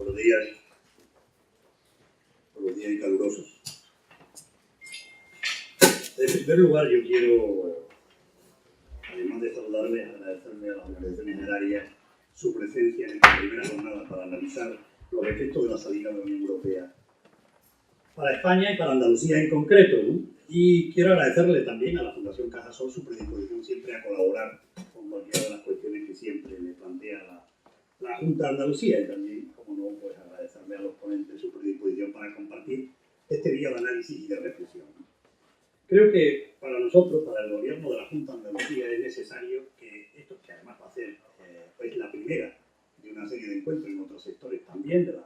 Buenos días y calurosos. En primer lugar, yo quiero, además de saludarles, agradecerle a las organizaciones agrarias su presencia en esta primera jornada para analizar los efectos de la salida de la Unión Europea para España y para Andalucía en concreto, ¿no? Y quiero agradecerle también a la Fundación Cajasol su predisposición siempre a colaborar con cualquiera de las cuestiones que siempre le plantea la Junta de Andalucía, y también, como no, pues agradecerle a los ponentes su predisposición para compartir este día de análisis y de reflexión. Creo que para nosotros, para el gobierno de la Junta de Andalucía, es necesario que esto, que además va a ser pues la primera de una serie de encuentros en otros sectores también, de las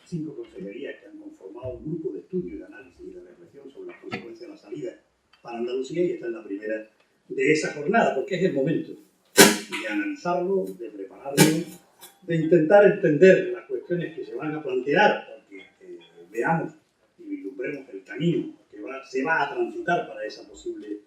5 consejerías que han conformado un grupo de estudio, de análisis y de reflexión sobre las consecuencias de la salida para Andalucía, y esta es la primera de esa jornada, porque es el momento de analizarlo, de prepararlo, de intentar entender las cuestiones que se van a plantear, porque veamos y vislumbremos el camino que se va a transitar para esa posible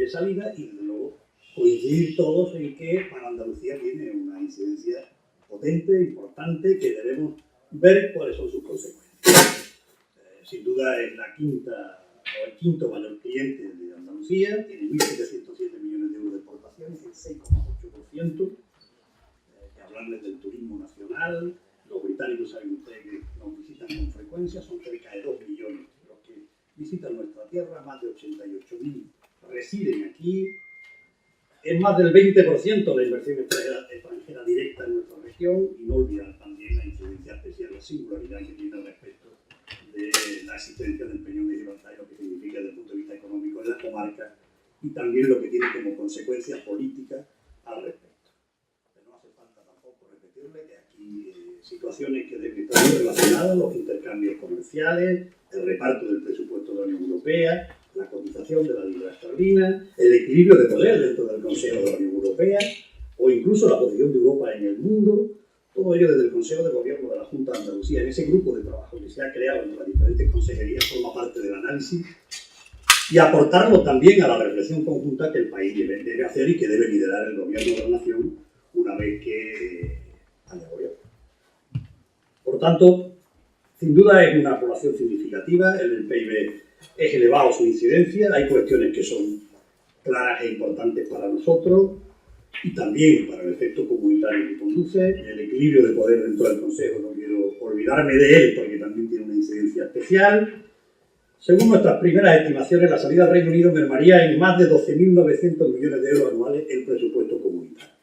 salida, y desde luego coincidir todos en que para Andalucía tiene una incidencia potente, importante, que debemos ver cuáles son sus consecuencias. Sin duda es la quinta o el quinto mayor cliente de Andalucía, tiene 1.707 millones de euros de exportaciones, el 6,8%. Que hablarles del turismo nacional, los británicos saben ustedes que nos visitan con frecuencia, son cerca de 2 millones los que visitan nuestra tierra, más de 88.000 residen aquí, es más del 20% la inversión extranjera directa en nuestra región, y no olvidar también la incidencia especial, la singularidad que tiene respecto de la existencia del Peñón de Gibraltar y lo que significa desde el punto de vista económico en la comarca, y también lo que tiene como consecuencia política al respecto. Pero no hace falta tampoco repetirle que aquí situaciones que deben estar relacionadas, los intercambios comerciales, el reparto del presupuesto de la Unión Europea, la cotización de la libra esterlina, el equilibrio de poder dentro del Consejo de la Unión Europea, o incluso la posición de Europa en el mundo, todo ello desde el Consejo de Gobierno de la Junta de Andalucía, en ese grupo de trabajo que se ha creado entre las diferentes consejerías, forma parte del análisis, y aportarlo también a la reflexión conjunta que el país debe hacer y que debe liderar el Gobierno de la Nación una vez que haya gobierno. Por tanto, sin duda es una población significativa, el PIB es elevado su incidencia, hay cuestiones que son claras e importantes para nosotros y también para el efecto comunitario que conduce, el equilibrio de poder dentro del Consejo, no quiero olvidarme de él porque también tiene una incidencia especial. Según nuestras primeras estimaciones, la salida del Reino Unido mermaría en más de 12.900 millones de euros anuales el presupuesto comunitario.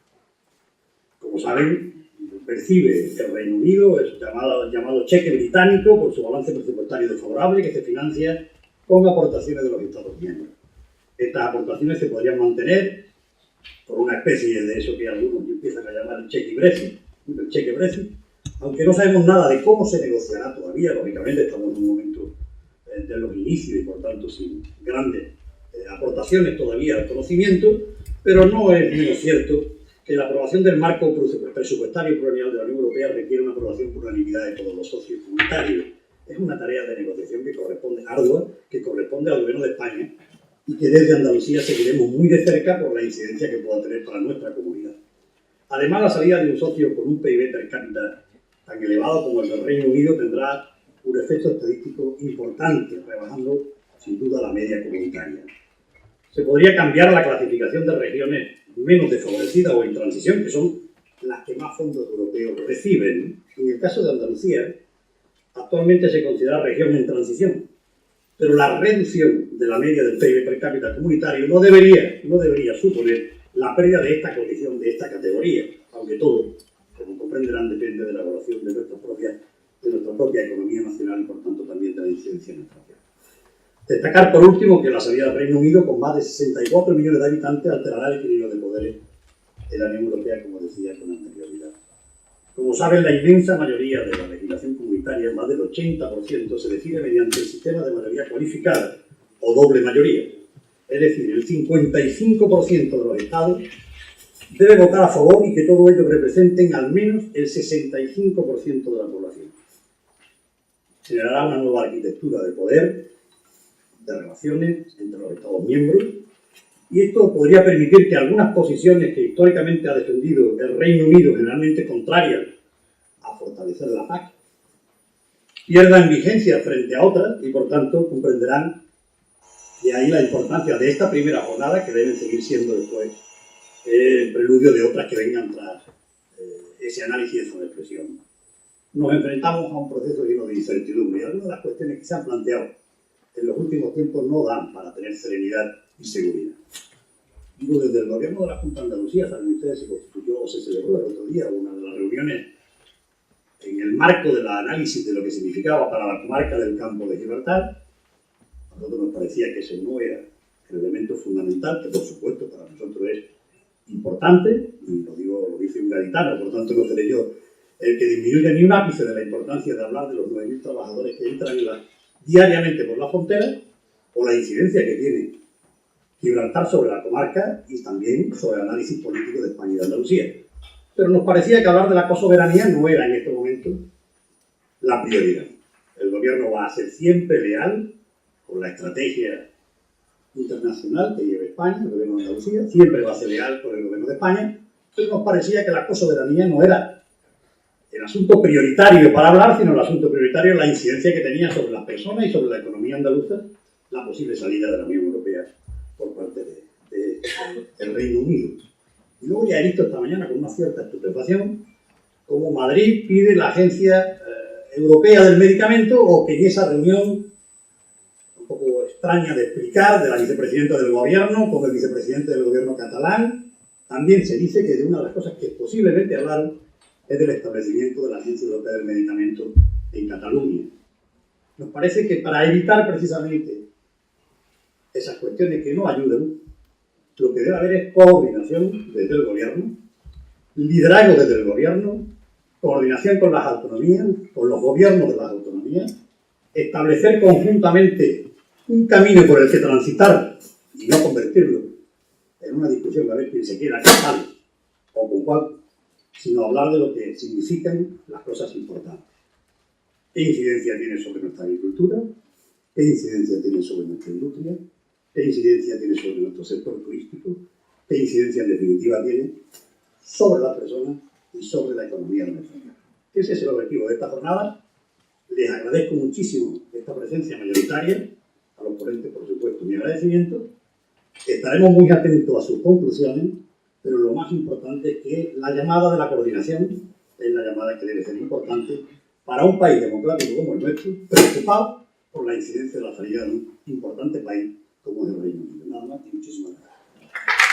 Como saben, percibe el Reino Unido el llamado cheque británico por su balance presupuestario desfavorable, que se financia con aportaciones de los Estados miembros. Estas aportaciones se podrían mantener por una especie de eso que algunos empiezan a llamar el cheque Brexit, aunque no sabemos nada de cómo se negociará todavía. Lógicamente estamos en un momento de los inicios y por tanto sin grandes aportaciones todavía al conocimiento, pero no es menos cierto que la aprobación del marco presupuestario plurianual de la Unión Europea requiere una aprobación por unanimidad de todos los socios comunitarios. Es una tarea de negociación que corresponde ardua, que corresponde al Gobierno de España, y que desde Andalucía seguiremos muy de cerca por la incidencia que pueda tener para nuestra comunidad. Además, la salida de un socio con un PIB per cápita tan elevado como el del Reino Unido tendrá un efecto estadístico importante, rebajando sin duda la media comunitaria. Se podría cambiar la clasificación de regiones menos desfavorecidas o en transición, que son las que más fondos europeos reciben. En el caso de Andalucía, actualmente se considera región en transición, pero la reducción de la media del PIB per cápita comunitario no debería suponer la pérdida de esta condición, de esta categoría, aunque todo, como comprenderán, depende de la evaluación de nuestra propia economía nacional y por tanto también de la incidencia en nuestra tierra. Destacar por último que la salida del Reino Unido, con más de 64 millones de habitantes, alterará el equilibrio de poderes en la Unión Europea, como decía con anterioridad. Como saben, la inmensa mayoría de la legislación comunitaria, más del 80%, se decide mediante el sistema de mayoría cualificada o doble mayoría. Es decir, el 55% de los estados debe votar a favor y que todo ello representen al menos el 65% de la población. Generará una nueva arquitectura de poder, de relaciones entre los estados miembros, y esto podría permitir que algunas posiciones que históricamente ha defendido el Reino Unido, generalmente contrarias a fortalecer la PAC, pierdan vigencia frente a otras y, por tanto, comprenderán de ahí la importancia de esta primera jornada, que deben seguir siendo después el preludio de otras que vengan tras ese análisis y esa reflexión. Nos enfrentamos a un proceso lleno de incertidumbre y algunas de las cuestiones que se han planteado en los últimos tiempos no dan para tener serenidad y seguridad. Digo, desde el gobierno de la Junta de Andalucía, saben ustedes, se constituyó o se celebró el otro día una de las reuniones en el marco del análisis de lo que significaba para la comarca del Campo de Gibraltar. A nosotros nos parecía que ese no era el elemento fundamental, que por supuesto para nosotros es importante, y lo dice un gaditano, por tanto no seré yo el que disminuye ni un ápice de la importancia de hablar de los 9.000 trabajadores que entran diariamente por la frontera, o la incidencia que tiene Gibraltar sobre la comarca y también sobre el análisis político de España y de Andalucía. Pero nos parecía que hablar de la cosoberanía no era en este momento la prioridad. El gobierno va a ser siempre leal con la estrategia internacional que lleva España, el gobierno de Andalucía, siempre va a ser leal con el gobierno de España, pero nos parecía que la cosoberanía no era el asunto prioritario para hablar, sino el asunto prioritario la incidencia que tenía sobre las personas y sobre la economía andaluza la posible salida de la Unión Europea por parte del Reino Unido. Y luego ya he visto esta mañana con una cierta estupefacción cómo Madrid pide la Agencia Europea del Medicamento, o que en esa reunión un poco extraña de explicar de la vicepresidenta del gobierno con el vicepresidente del gobierno catalán, también se dice que de una de las cosas que posiblemente hablaron es del establecimiento de la Agencia Europea del Medicamento en Cataluña. Nos parece que para evitar precisamente esas cuestiones que no ayudan, lo que debe haber es coordinación desde el gobierno, liderazgo desde el gobierno, coordinación con las autonomías, con los gobiernos de las autonomías, establecer conjuntamente un camino por el que transitar y no convertirlo en una discusión a ver quién se quiera casar o con cuál, sino hablar de lo que significan las cosas importantes. ¿Qué incidencia tiene sobre nuestra agricultura? ¿Qué incidencia tiene sobre nuestra industria? ¿Qué incidencia tiene sobre nuestro sector turístico? ¿Qué incidencia en definitiva tiene sobre las personas y sobre la economía de nuestra tierra? Ese es el objetivo de esta jornada. Les agradezco muchísimo esta presencia mayoritaria, a los ponentes, por supuesto, mi agradecimiento. Estaremos muy atentos a sus conclusiones, pero lo más importante es que la llamada de la coordinación es la llamada que debe ser importante para un país democrático como el nuestro, preocupado por la incidencia de la salida de un importante país como es el Reino Unido. Nada más y muchísimas gracias.